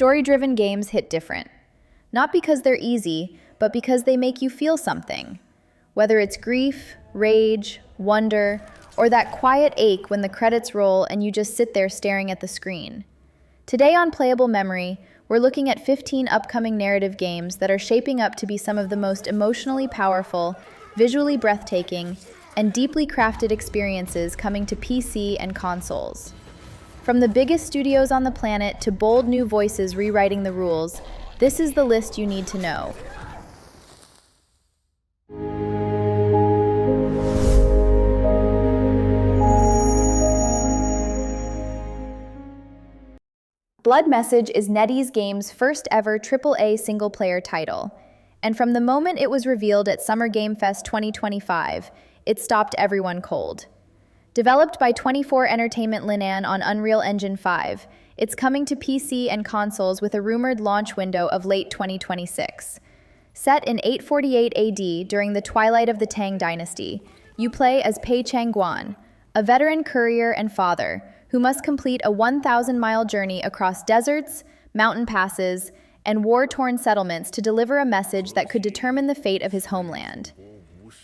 story-driven games hit different. Not because they're easy, but because they make you feel something. Whether it's grief, rage, wonder, or that quiet ache when the credits roll and you just sit there staring at the screen. Today on Playable Memory, we're looking at 15 upcoming narrative games that are shaping up to be some of the most emotionally powerful, visually breathtaking, and deeply crafted experiences coming to PC and consoles. From the biggest studios on the planet to bold new voices rewriting the rules, this is the list you need to know. Blood Message is NetEase Games' first ever AAA single-player title, and from the moment it was revealed at Summer Game Fest 2025, it stopped everyone cold. Developed by 24 Entertainment Linan on Unreal Engine 5, it's coming to PC and consoles with a rumored launch window of late 2026. Set in 848 AD during the twilight of the Tang Dynasty, you play as Pei Changguan, a veteran courier and father who must complete a 1,000-mile journey across deserts, mountain passes, and war-torn settlements to deliver a message that could determine the fate of his homeland.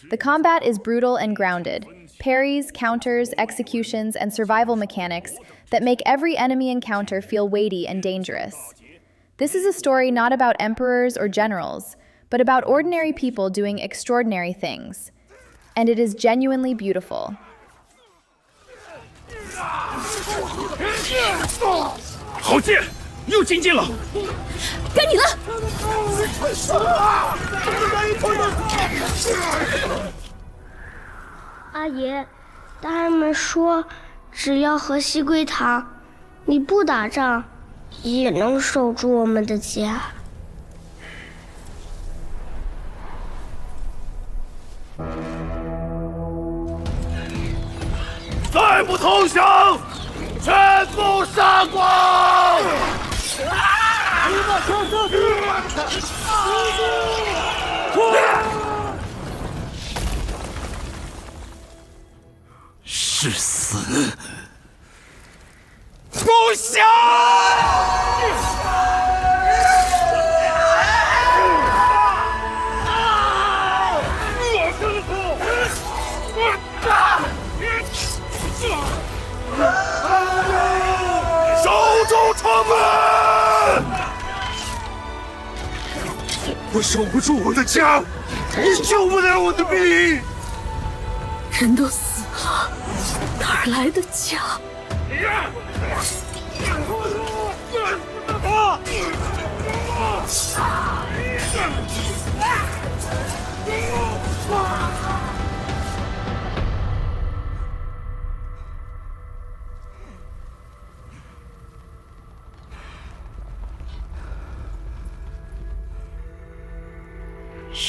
The combat is brutal and grounded, parries, counters, executions, and survival mechanics that make every enemy encounter feel weighty and dangerous. This is a story not about emperors or generals, but about ordinary people doing extraordinary things. And it is genuinely beautiful. 好剑，又进阶了！该你了！阿爷，大人们说，只要和西归堂，你不打仗，也能守住我们的家。再不投降，全部杀光！誓死不降！守住城门！我守不住我的家，你救不了我的命。人都死了，哪儿来的家？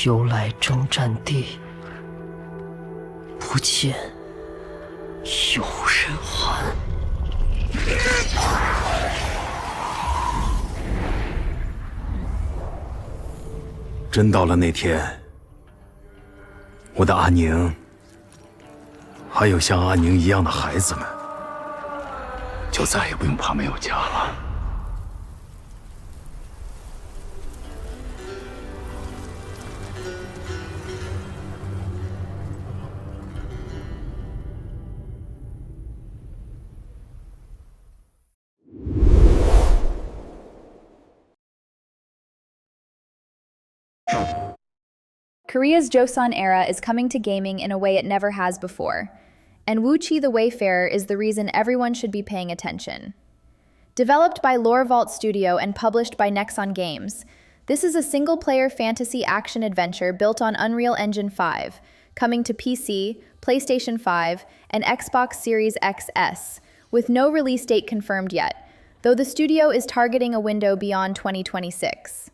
由来征战地，不见有人还。真到了那天，我的阿宁，还有像阿宁一样的孩子们，就再也不用怕没有家了。 Korea's Joseon era is coming to gaming in a way it never has before, and Woochi the Wayfarer is the reason everyone should be paying attention. Developed by Lore Vault Studio and published by Nexon Games, this is a single-player fantasy action-adventure built on Unreal Engine 5, coming to PC, PlayStation 5, and Xbox Series XS, with no release date confirmed yet, though the studio is targeting a window beyond 2026.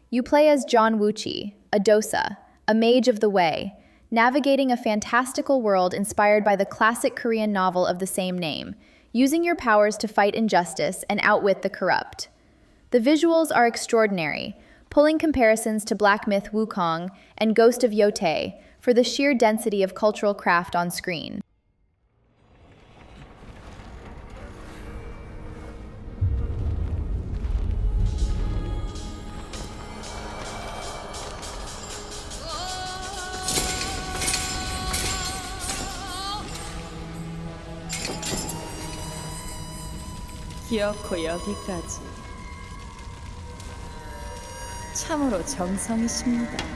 You play as John Woochi, a dosa, a mage of the way, navigating a fantastical world inspired by the classic Korean novel of the same name, using your powers to fight injustice and outwit the corrupt. The visuals are extraordinary, pulling comparisons to Black Myth Wukong and Ghost of Yotei for the sheer density of cultural craft on screen. 기어코 여기까지. 참으로 정성이십니다.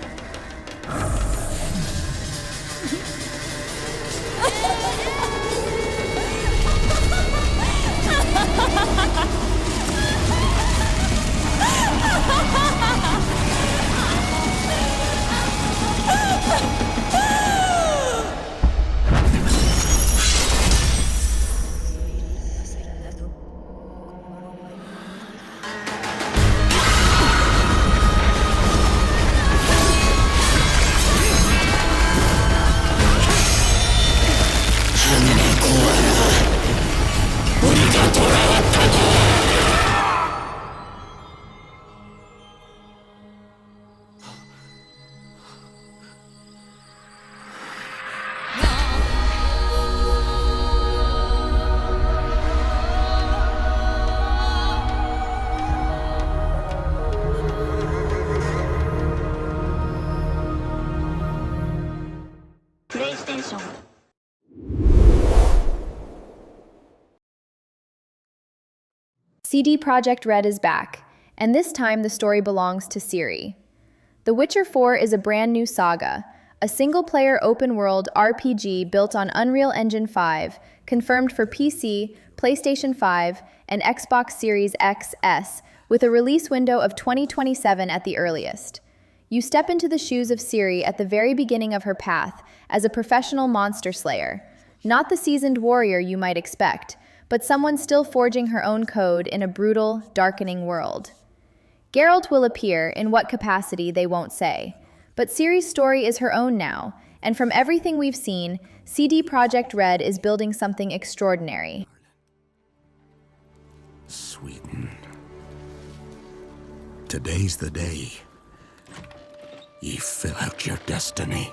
CD Projekt Red is back, and this time the story belongs to Ciri. The Witcher 4 is a brand new saga, a single-player open-world RPG built on Unreal Engine 5, confirmed for PC, PlayStation 5, and Xbox Series X/S, with a release window of 2027 at the earliest. You step into the shoes of Ciri at the very beginning of her path as a professional monster slayer, not the seasoned warrior you might expect, but someone still forging her own code in a brutal, darkening world. Geralt will appear, in what capacity they won't say, but Ciri's story is her own now, and from everything we've seen, CD Projekt Red is building something extraordinary. Sweden. Today's the day. Ye fill out your destiny.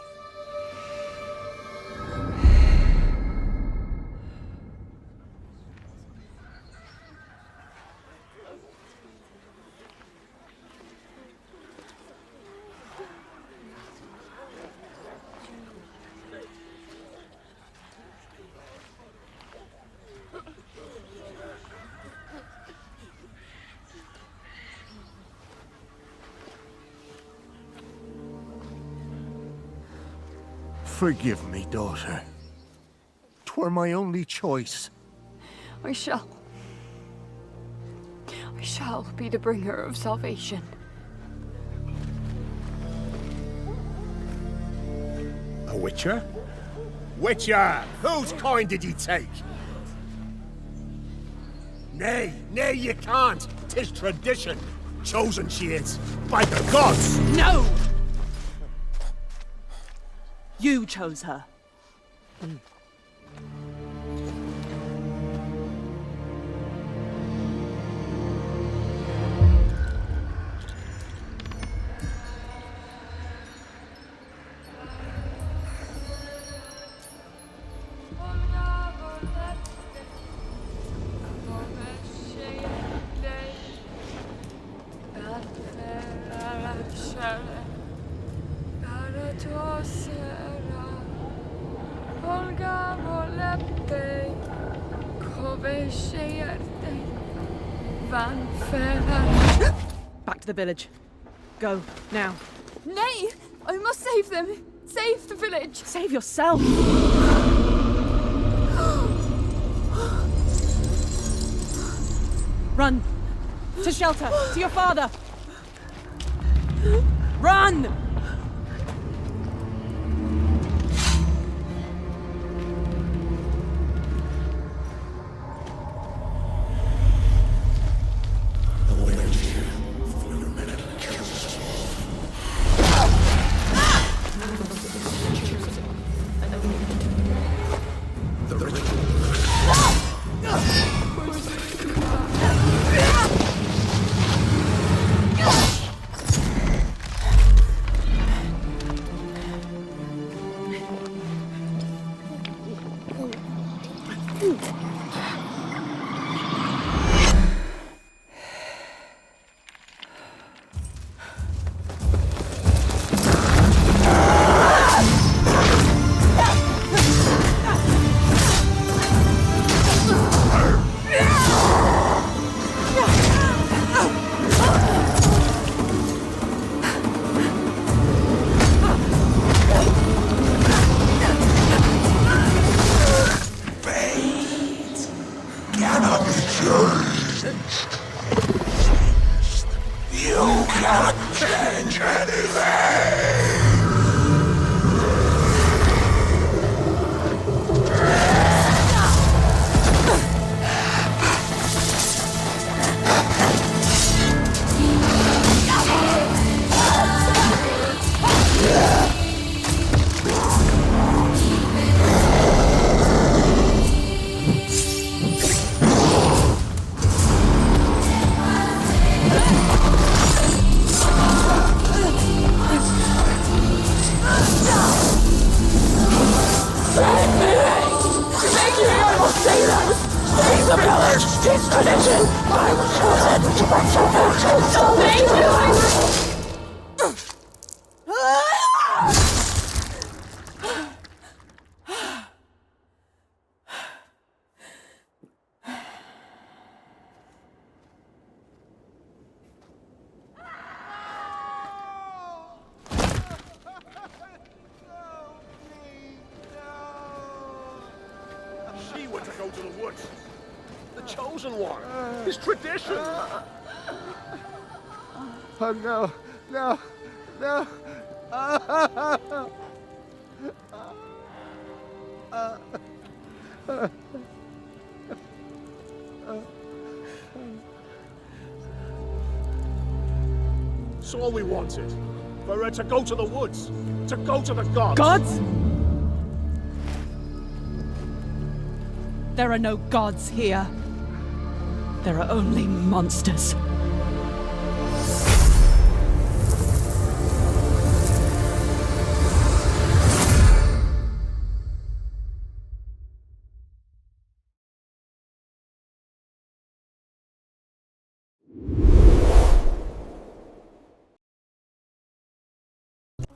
Forgive me, daughter. 'Twere my only choice. I shall be the bringer of salvation. A witcher? Witcher! Whose kind did ye take? Nay, you can't. 'Tis tradition. Chosen she is, by the gods! No! You chose her. Back to the village. Go, now. Nay! I must save them! Save the village! Save yourself! Run! To shelter! To your father! Run! cannot change anything! She were to go to the woods. The chosen one. His tradition. Oh no, no, no. It's all we wanted. For her to go to the woods. To go to the gods. Gods? There are no gods here. There are only monsters.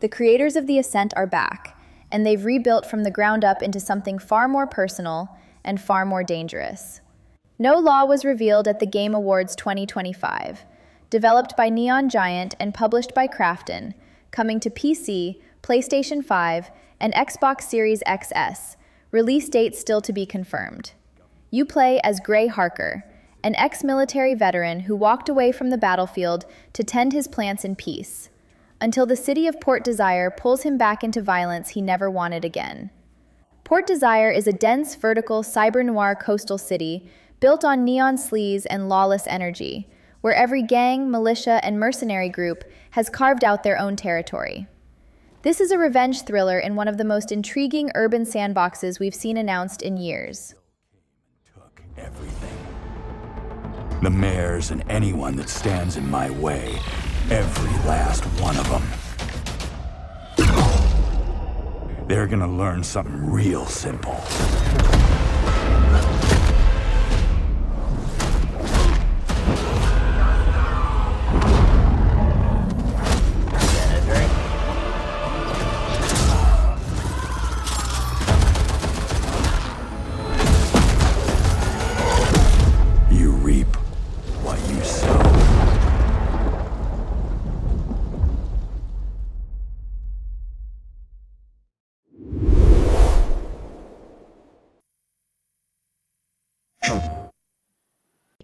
The creators of the Ascent are back, and they've rebuilt from the ground up into something far more personal and far more dangerous. No Law was revealed at the Game Awards 2025, developed by Neon Giant and published by Krafton, coming to PC, PlayStation 5, and Xbox Series XS, release date still to be confirmed. You play as Gray Harker, an ex-military veteran who walked away from the battlefield to tend his plants in peace, until the city of Port Desire pulls him back into violence he never wanted again. Port Desire is a dense, vertical, cyber-noir coastal city built on neon sleaze and lawless energy, where every gang, militia, and mercenary group has carved out their own territory. This is a revenge thriller in one of the most intriguing urban sandboxes we've seen announced in years. Took everything. The mayors and anyone that stands in my way. Every last one of them. They're gonna learn something real simple. You reap what you sow.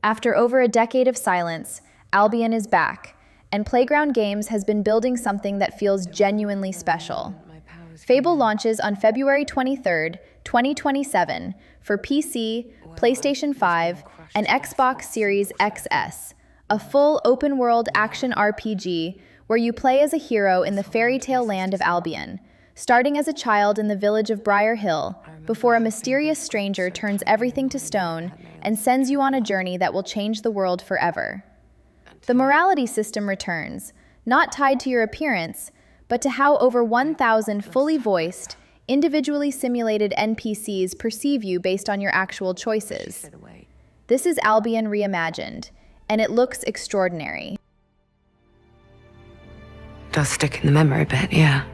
After over a decade of silence, Albion is back, and Playground Games has been building something that feels genuinely special. Fable launches on February 23rd, 2027 for PC, PlayStation 5, and Xbox Series XS, a full open-world action RPG where you play as a hero in the fairy tale land of Albion, starting as a child in the village of Briar Hill, before a mysterious stranger turns everything to stone and sends you on a journey that will change the world forever. The morality system returns, not tied to your appearance, but to how over 1,000 fully voiced, individually simulated NPCs perceive you based on your actual choices. This is Albion reimagined, and it looks extraordinary. Does stick in the memory bit, yeah.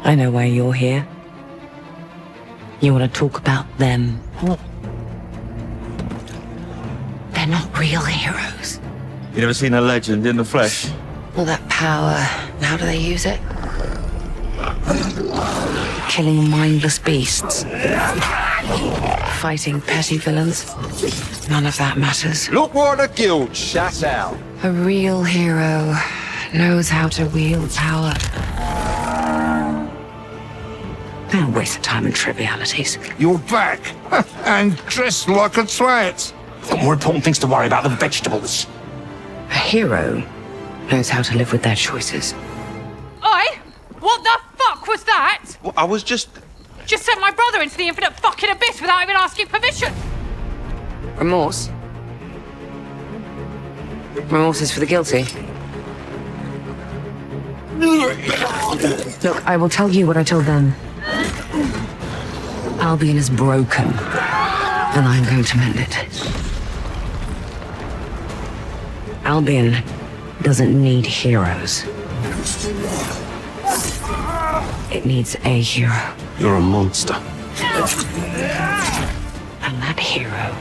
I know why you're here. You want to talk about them. They're not real heroes. You never seen a legend in the flesh? All that power, how do they use it? Killing mindless beasts. fighting petty villains. None of that matters. Look what the guild shat out. A real hero knows how to wield power. Don't waste the time on trivialities. You're back, and dressed like a twat. Got more important things to worry about than vegetables. A hero knows how to live with their choices. Oi! What the fuck was that? Well, I was just... Just sent my brother into the infinite fucking abyss without even asking permission. Remorse? Remorse is for the guilty. Look, I will tell you what I told them. Albion is broken, and I'm going to mend it. Albion doesn't need heroes. It needs a hero. You're a monster. And that hero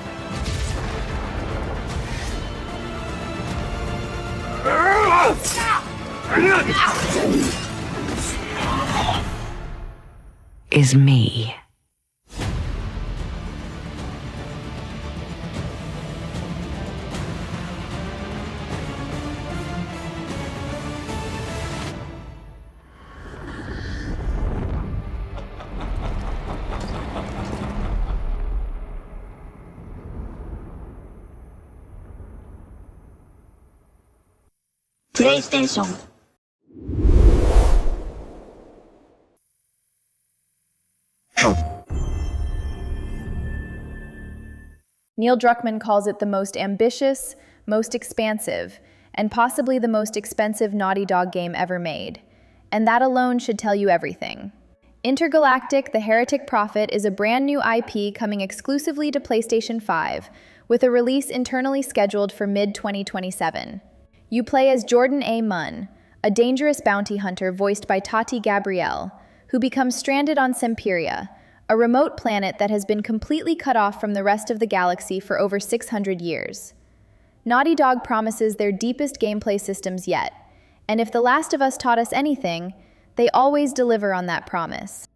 is me. PlayStation. Neil Druckmann calls it the most ambitious, most expansive, and possibly the most expensive Naughty Dog game ever made. And that alone should tell you everything. Intergalactic, the Heretic Prophet is a brand new IP coming exclusively to PlayStation 5, with a release internally scheduled for mid-2027. You play as Jordan A. Munn, a dangerous bounty hunter voiced by Tati Gabrielle, who becomes stranded on Semperia, a remote planet that has been completely cut off from the rest of the galaxy for over 600 years. Naughty Dog promises their deepest gameplay systems yet, and if The Last of Us taught us anything, they always deliver on that promise.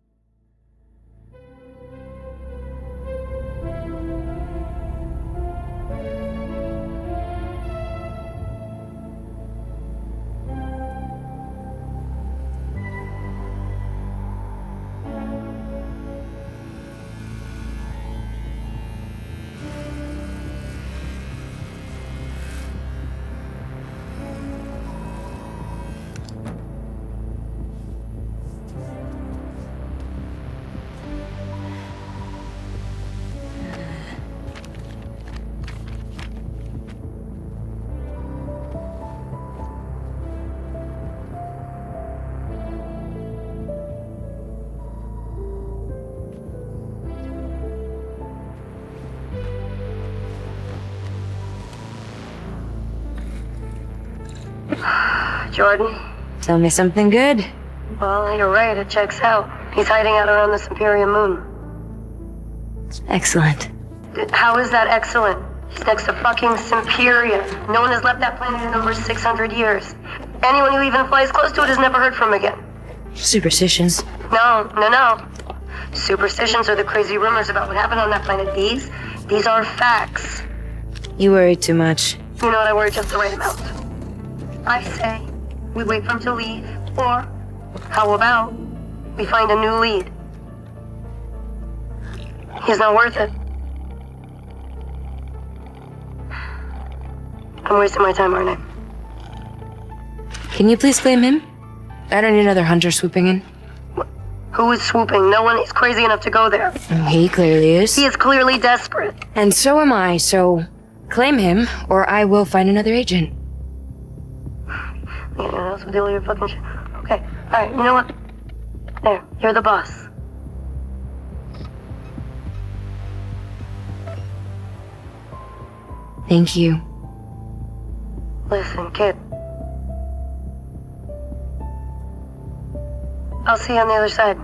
Jordan? Tell me something good. Well, you're right, it checks out. He's hiding out around this Imperium moon. Excellent. How is that excellent? He's next to fucking Semperia. No one has left that planet in over 600 years. Anyone who even flies close to it is never heard from again. Superstitions. No. Superstitions are the crazy rumors about what happened on that planet. These are facts. You worry too much. You know what, I worry just the right amount. I say, we wait for him to leave, or how about we find a new lead? He's not worth it. I'm wasting my time, aren't I? Can you please blame him? I don't need another hunter swooping in. Who is swooping? No one is crazy enough to go there. He clearly is. He is clearly desperate. And so am I, so claim him, or I will find another agent. Yeah, that's what deal with your fucking shit. Okay, alright, you know what? There, you're the boss. Thank you. Listen, kid. I'll see you on the other side.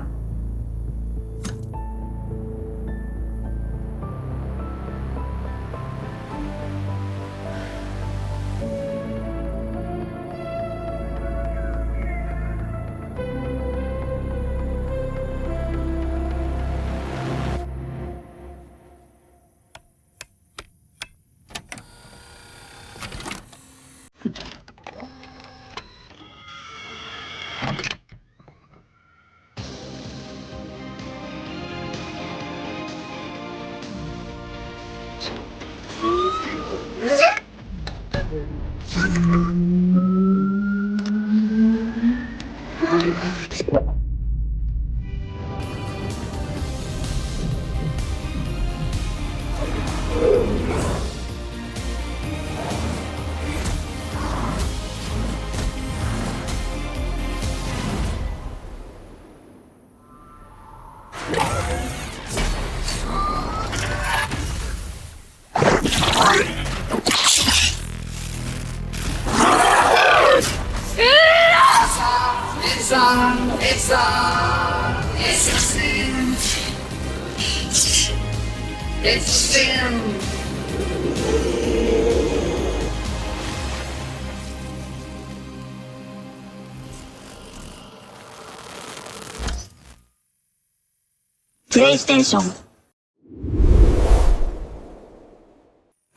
PlayStation.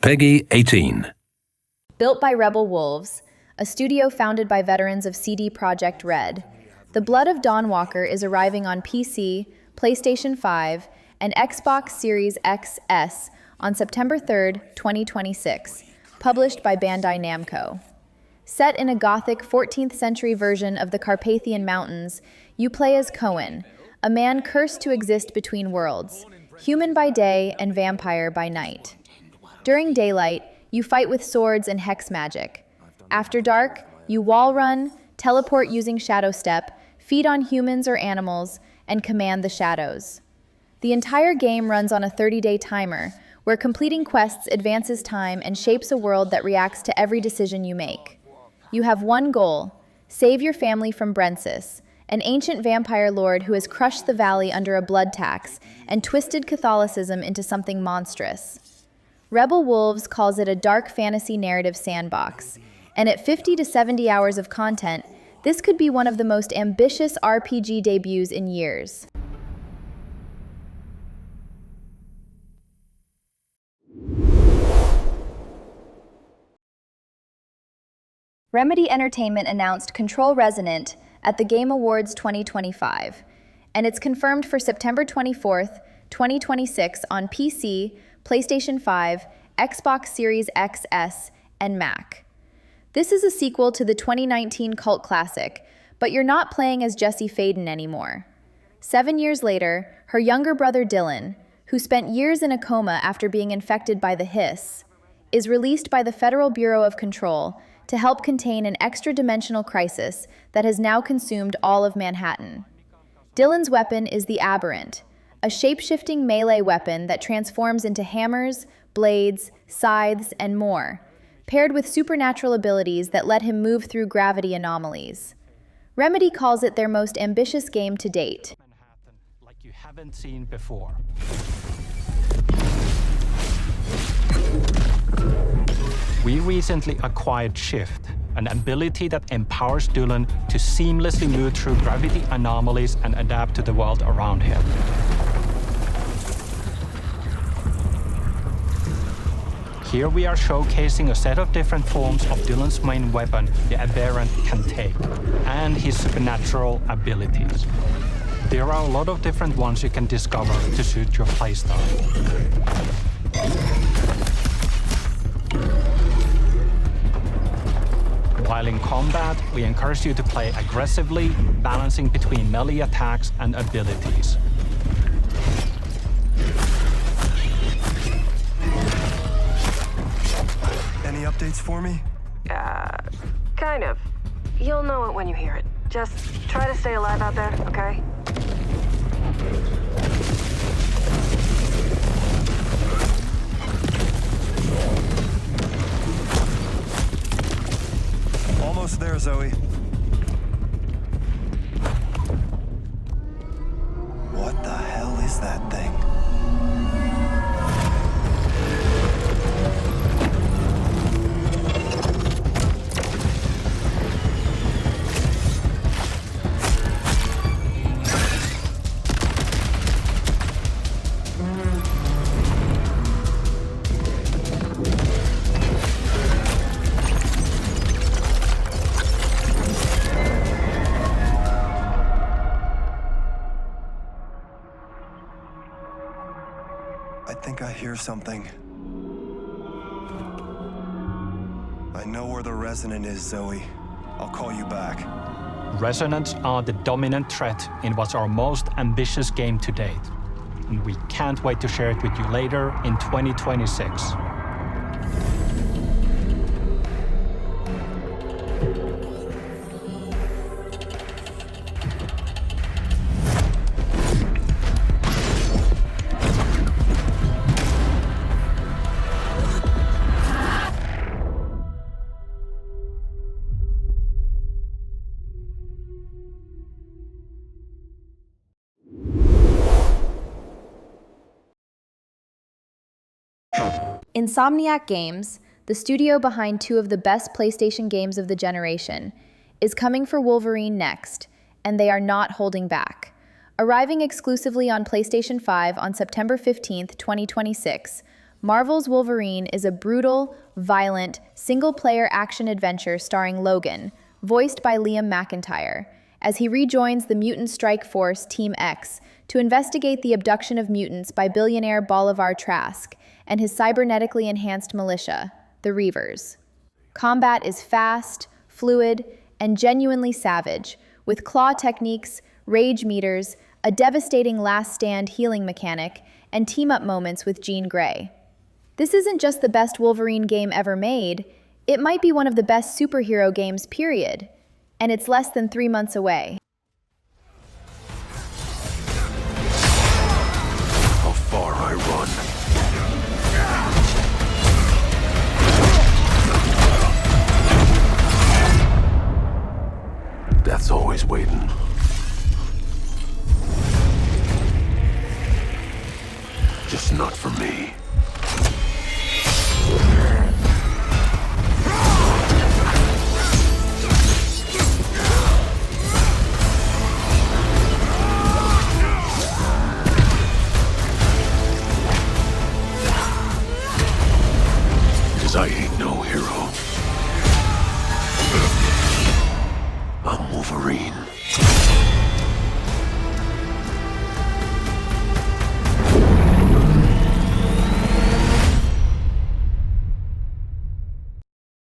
Peggy 18. Built by Rebel Wolves, a studio founded by veterans of CD Projekt Red, The Blood of Dawnwalker is arriving on PC, PlayStation 5, and Xbox Series XS on September 3, 2026, published by Bandai Namco. Set in a gothic 14th century version of the Carpathian Mountains, you play as Cohen, a man cursed to exist between worlds, human by day and vampire by night. During daylight, you fight with swords and hex magic. After dark, you wall run, teleport using shadow step, feed on humans or animals, and command the shadows. The entire game runs on a 30-day timer, where completing quests advances time and shapes a world that reacts to every decision you make. You have one goal: save your family from Brensis, an ancient vampire lord who has crushed the valley under a blood tax and twisted Catholicism into something monstrous. Rebel Wolves calls it a dark fantasy narrative sandbox, and at 50 to 70 hours of content, this could be one of the most ambitious RPG debuts in years. Remedy Entertainment announced Control Resonant at the Game Awards 2025, and it's confirmed for September 24th, 2026 on PC, PlayStation 5, Xbox Series XS, and Mac. This is a sequel to the 2019 cult classic, but you're not playing as Jesse Faden anymore. 7 years later, her younger brother Dylan, who spent years in a coma after being infected by the Hiss, is released by the Federal Bureau of Control to help contain an extra-dimensional crisis that has now consumed all of Manhattan. Dylan's weapon is the Aberrant, a shape-shifting melee weapon that transforms into hammers, blades, scythes, and more, paired with supernatural abilities that let him move through gravity anomalies. Remedy calls it their most ambitious game to date. Manhattan like you haven't seen before. We recently acquired Shift, an ability that empowers Dylan to seamlessly move through gravity anomalies and adapt to the world around him. Here we are showcasing a set of different forms of Dylan's main weapon, the Aberrant, can take, and his supernatural abilities. There are a lot of different ones you can discover to suit your playstyle. While in combat, we encourage you to play aggressively, balancing between melee attacks and abilities. Any updates for me? Kind of. You'll know it when you hear it. Just try to stay alive out there, okay? Almost there, Zoe. What the hell is that thing? I think I hear something. I know where the Resonant is, Zoe. I'll call you back. Resonants are the dominant threat in what's our most ambitious game to date. And we can't wait to share it with you later in 2026. Insomniac Games, the studio behind two of the best PlayStation games of the generation, is coming for Wolverine next, and they are not holding back. Arriving exclusively on PlayStation 5 on September 15th, 2026, Marvel's Wolverine is a brutal, violent, single-player action-adventure starring Logan, voiced by Liam McIntyre, as he rejoins the mutant strike force Team X to investigate the abduction of mutants by billionaire Bolivar Trask and his cybernetically enhanced militia, the Reavers. Combat is fast, fluid, and genuinely savage, with claw techniques, rage meters, a devastating last stand healing mechanic, and team-up moments with Jean Grey. This isn't just the best Wolverine game ever made, it might be one of the best superhero games, period. And it's less than 3 months away. How far I run. Death's always waiting. Just not for me. 'Cause I ain't no hero. I'm Wolverine.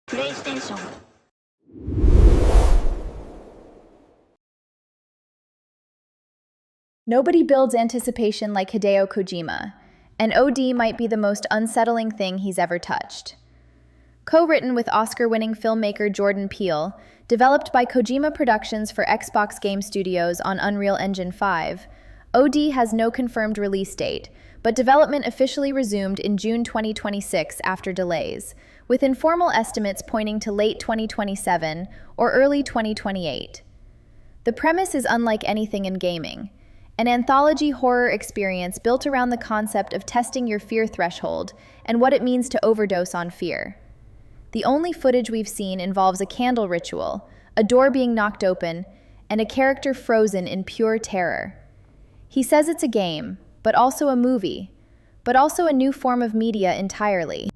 PlayStation. Nobody builds anticipation like Hideo Kojima, and OD might be the most unsettling thing he's ever touched. Co-written with Oscar-winning filmmaker Jordan Peele, developed by Kojima Productions for Xbox Game Studios on Unreal Engine 5, OD has no confirmed release date, but development officially resumed in June 2026 after delays, with informal estimates pointing to late 2027 or early 2028. The premise is unlike anything in gaming, an anthology horror experience built around the concept of testing your fear threshold and what it means to overdose on fear. The only footage we've seen involves a candle ritual, a door being knocked open, and a character frozen in pure terror. He says it's a game, but also a movie, but also a new form of media entirely.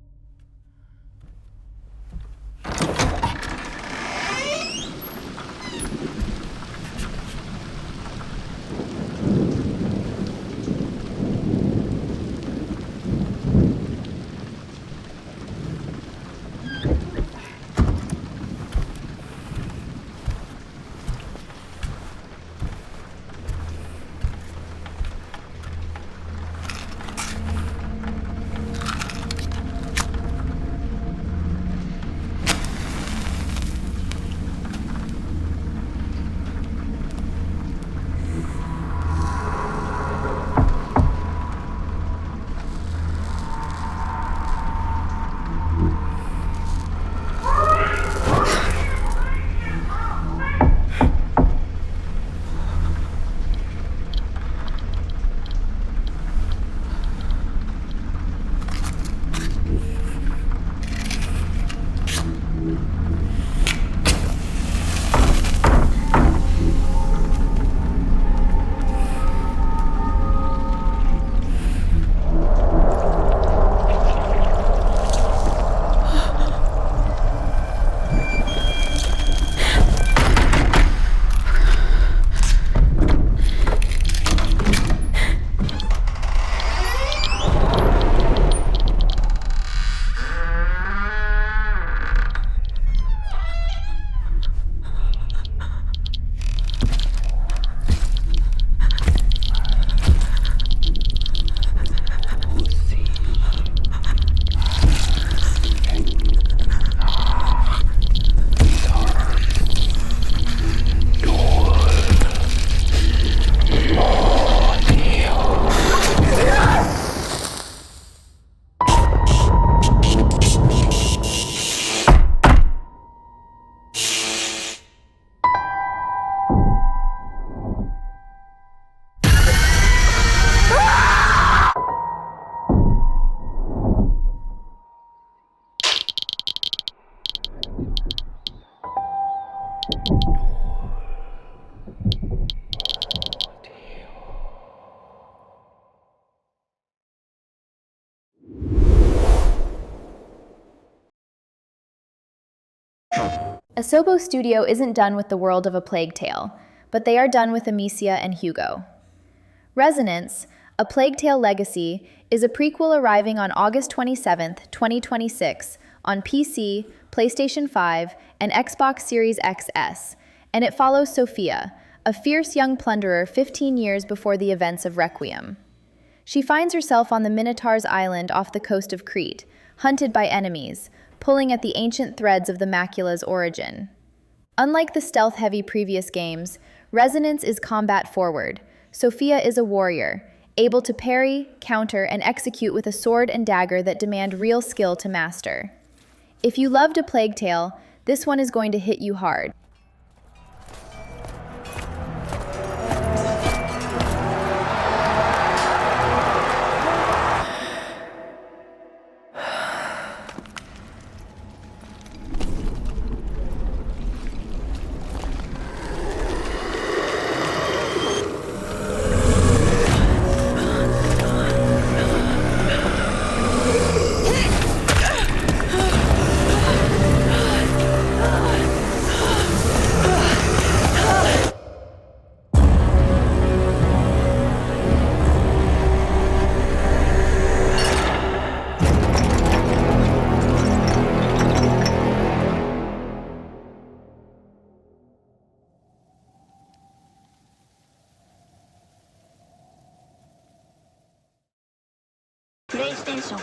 Asobo Studio isn't done with the world of A Plague Tale, but they are done with Amicia and Hugo. Resonance, A Plague Tale Legacy, is a prequel arriving on August 27, 2026, on PC, PlayStation 5, and Xbox Series XS, and it follows Sophia, a fierce young plunderer 15 years before the events of Requiem. She finds herself on the Minotaur's Island off the coast of Crete, hunted by enemies, pulling at the ancient threads of the Macula's origin. Unlike the stealth-heavy previous games, Resonance is combat-forward. Sophia is a warrior, able to parry, counter, and execute with a sword and dagger that demand real skill to master. If you loved A Plague Tale, this one is going to hit you hard. PlayStation.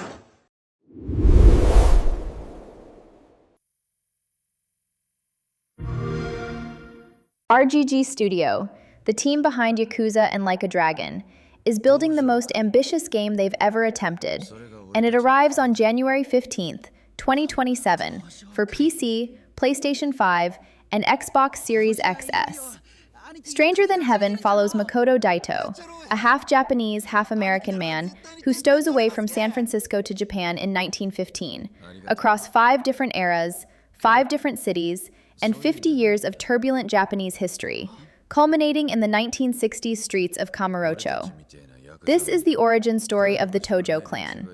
RGG Studio, the team behind Yakuza and Like a Dragon, is building the most ambitious game they've ever attempted, and it arrives on January 15th, 2027, for PC, PlayStation 5, and Xbox Series XS. Stranger Than Heaven follows Makoto Daito, a half-Japanese, half-American man who stows away from San Francisco to Japan in 1915, across 5 different eras, 5 different cities, and 50 years of turbulent Japanese history, culminating in the 1960s streets of Kamurocho. This is the origin story of the Tojo clan.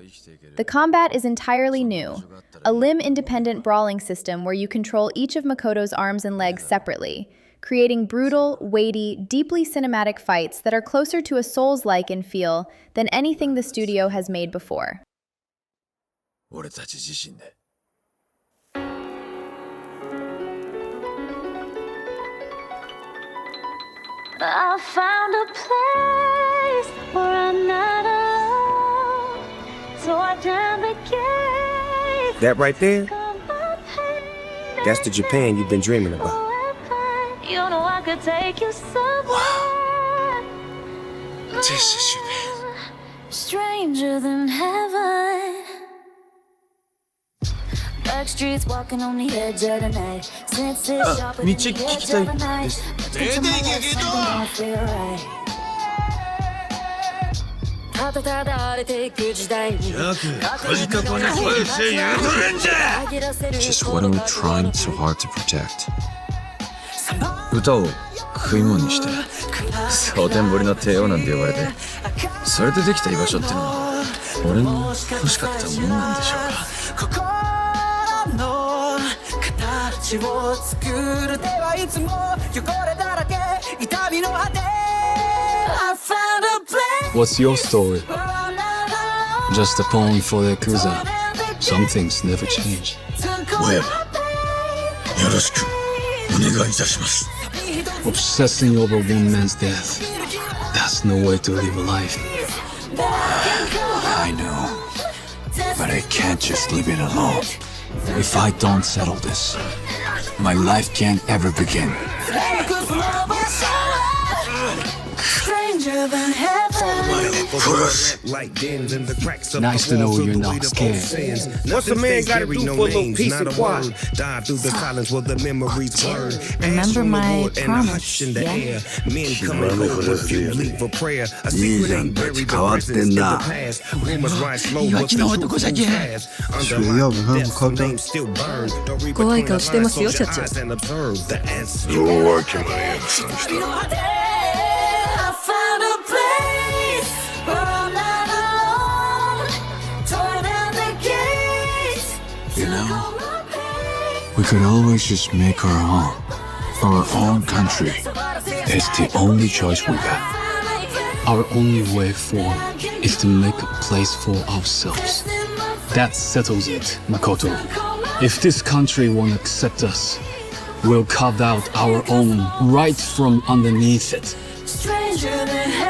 The combat is entirely new, a limb-independent brawling system where you control each of Makoto's arms and legs separately, creating brutal, weighty, deeply cinematic fights that are closer to a Souls-like in feel than anything the studio has made before. I found a place where I'm not alone, so I turn the gate. That right there, that's the Japan you've been dreaming about. You know I could take you somewhere. This is Japan. Stranger than heaven. Back streets walking on the edge of the night. Senses sharper than the edge of a knife. Just what are we trying so hard to protect? 歌を食い物にして蒼天堀の帝王なんて呼ばれてそれでできた居場所ってのは俺の欲しかったものなんでしょうか心の形を作る手はいつも汚れだらけ痛みの果て I found a place. What's your story? Just a poem for the Yakuza. Some things never change. Well, よろしく Obsessing over one man's death, that's no way to live a life. I know, but I can't just leave it alone. If I don't settle this, my life can't ever begin. Nice to know you're not scared. What's a man gotta do for a little peace and quiet? Remember my promise, yeah? 兄さんたち変わってんな。弱気な男じゃけん。怖い顔してますよ、社長。弱気なやつの人。You know, We could always just make our home. Our own country. It's the only choice we got. Our only way forward is to make a place for ourselves. That settles it, Makoto. If this country won't accept us, we'll carve out our own right from underneath it. Stranger than heaven.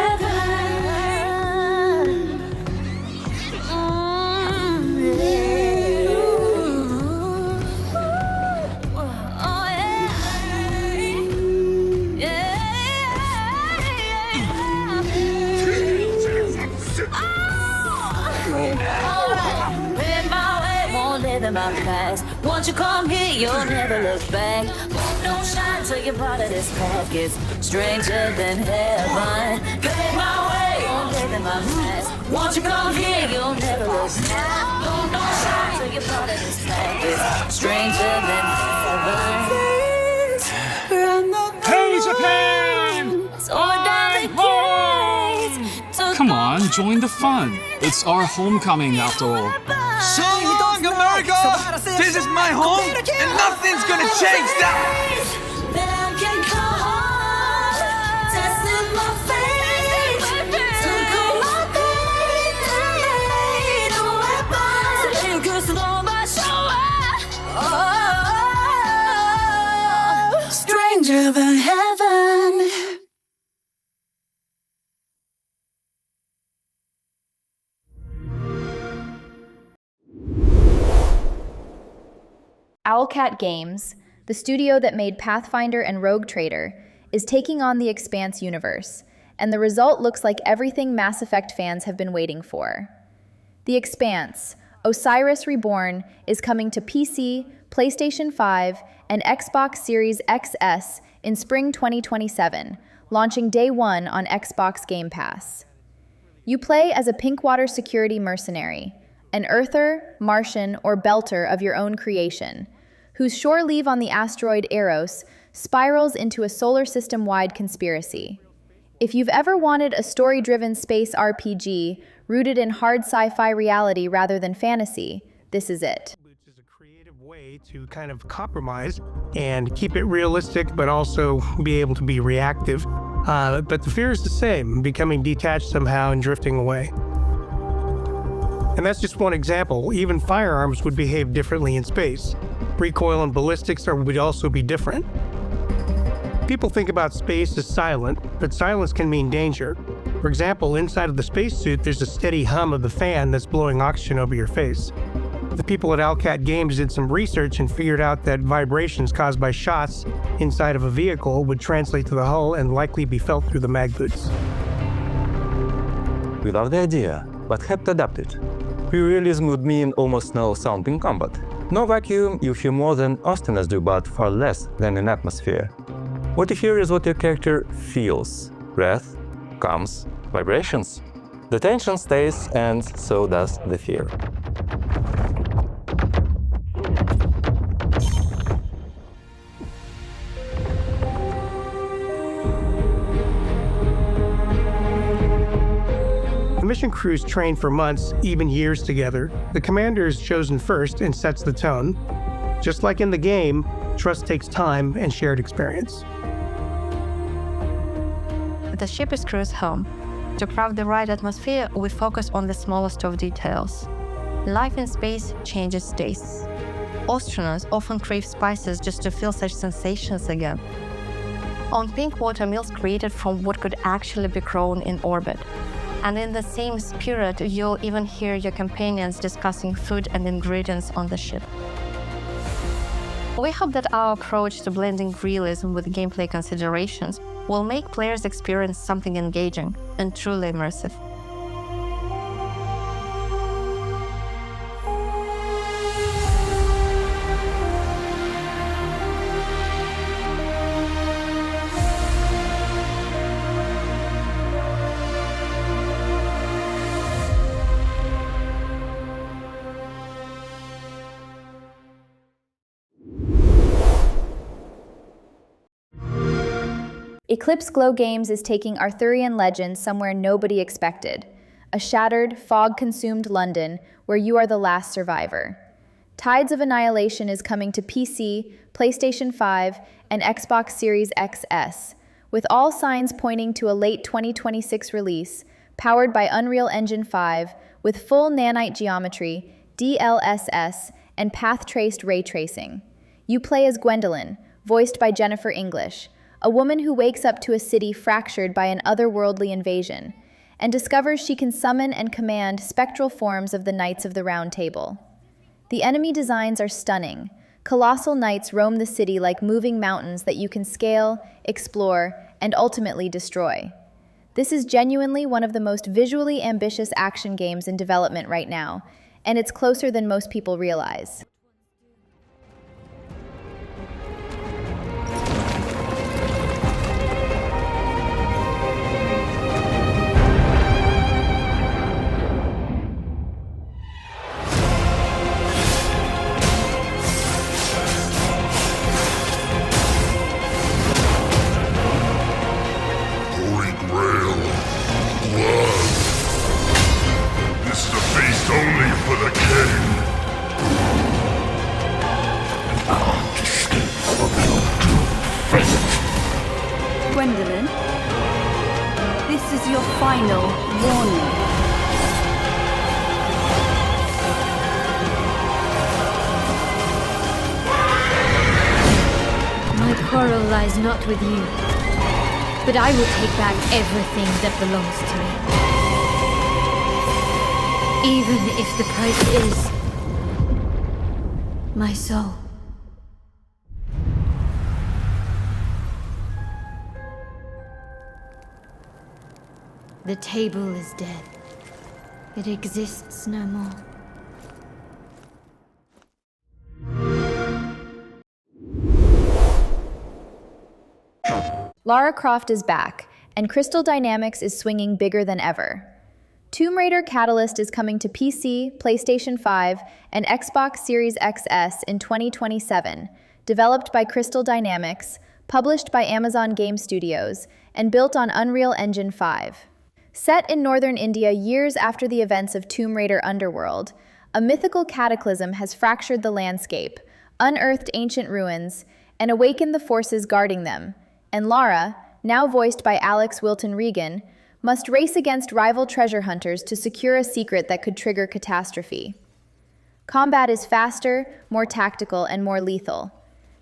My past. Once you come here, you'll never look back. Don't shine till you're part of this pack. It's stranger than heaven. Pay my way, won't live in my past. Once you come here, you'll never look back. Don't shine till you're part of this pack. It's stranger than heaven. Hey, Japan! Come on, join the fun. It's our homecoming after all. So long, America! This is my home, and nothing's gonna change that! Stranger than heaven. Owlcat Games, the studio that made Pathfinder and Rogue Trader, is taking on the Expanse universe, and the result looks like everything Mass Effect fans have been waiting for. The Expanse, Osiris Reborn, is coming to PC, PlayStation 5, and Xbox Series XS in spring 2027, launching day one on Xbox Game Pass. You play as a Pinkwater security mercenary, an Earther, Martian, or Belter of your own creation, whose shore leave on the asteroid Eros spirals into a solar system-wide conspiracy. If you've ever wanted a story-driven space RPG rooted in hard sci-fi reality rather than fantasy, this is it. It's a creative way to kind of compromise and keep it realistic, but also be able to be reactive. But the fear is the same, becoming detached somehow and drifting away. And that's just one example. Even firearms would behave differently in space. Recoil and ballistics would also be different. People think about space as silent, but silence can mean danger. For example, inside of the spacesuit, there's a steady hum of the fan that's blowing oxygen over your face. The people at Owlcat Games did some research and figured out that vibrations caused by shots inside of a vehicle would translate to the hull and likely be felt through the mag boots. We love the idea, but have to adapt it. Pre-realism would mean almost no sound in combat. No vacuum, you hear more than Austiners do, but far less than in atmosphere. What you hear is what your character feels. Breath, comes, vibrations. The tension stays, and so does the fear. The mission crews train for months, even years together. The commander is chosen first and sets the tone. Just like in the game, trust takes time and shared experience. The ship is crew's home. To craft the right atmosphere, we focus on the smallest of details. Life in space changes tastes. Astronauts often crave spices just to feel such sensations again. On Pinkwater, meals created from what could actually be grown in orbit. And in the same spirit, you'll even hear your companions discussing food and ingredients on the ship. We hope that our approach to blending realism with gameplay considerations will make players experience something engaging and truly immersive. Eclipse Glow Games is taking Arthurian legends somewhere nobody expected, a shattered, fog-consumed London where you are the last survivor. Tides of Annihilation is coming to PC, PlayStation 5, and Xbox Series XS, with all signs pointing to a late 2026 release, powered by Unreal Engine 5, with full nanite geometry, DLSS, and path-traced ray tracing. You play as Gwendolyn, voiced by Jennifer English, a woman who wakes up to a city fractured by an otherworldly invasion, and discovers she can summon and command spectral forms of the Knights of the Round Table. The enemy designs are stunning. Colossal knights roam the city like moving mountains that you can scale, explore, and ultimately destroy. This is genuinely one of the most visually ambitious action games in development right now, and it's closer than most people realize. Gwendolyn, this is your final warning. My quarrel lies not with you, but I will take back everything that belongs to me. Even if the price is my soul. The table is dead. It exists no more. Lara Croft is back, and Crystal Dynamics is swinging bigger than ever. Tomb Raider Catalyst is coming to PC, PlayStation 5, and Xbox Series XS in 2027, developed by Crystal Dynamics, published by Amazon Game Studios, and built on Unreal Engine 5. Set in northern India years after the events of Tomb Raider Underworld, a mythical cataclysm has fractured the landscape, unearthed ancient ruins, and awakened the forces guarding them, and Lara, now voiced by Alex Wilton Regan, must race against rival treasure hunters to secure a secret that could trigger catastrophe. Combat is faster, more tactical, and more lethal.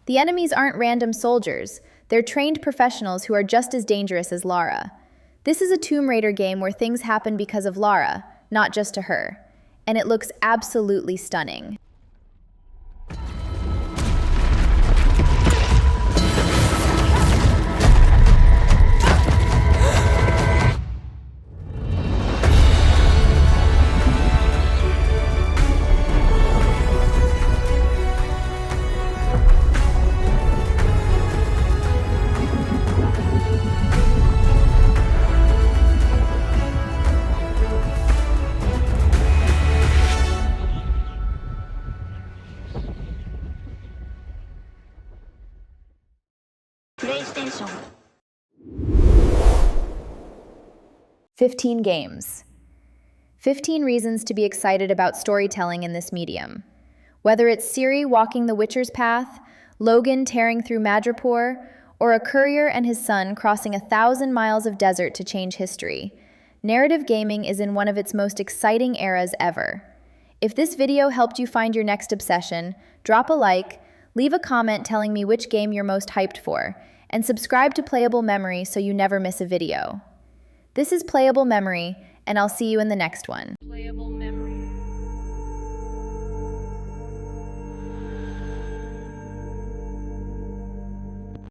The enemies aren't random soldiers, they're trained professionals who are just as dangerous as Lara. This is a Tomb Raider game where things happen because of Lara, not just to her, and it looks absolutely stunning. PlayStation. 15 games. 15 reasons to be excited about storytelling in this medium. Whether it's Ciri walking the Witcher's path, Logan tearing through Madripoor, or a courier and his son crossing 1,000 miles of desert to change history, narrative gaming is in one of its most exciting eras ever. If this video helped you find your next obsession, drop a like, leave a comment telling me which game you're most hyped for, and subscribe to Playable Memory so you never miss a video. This is Playable Memory, and I'll see you in the next one.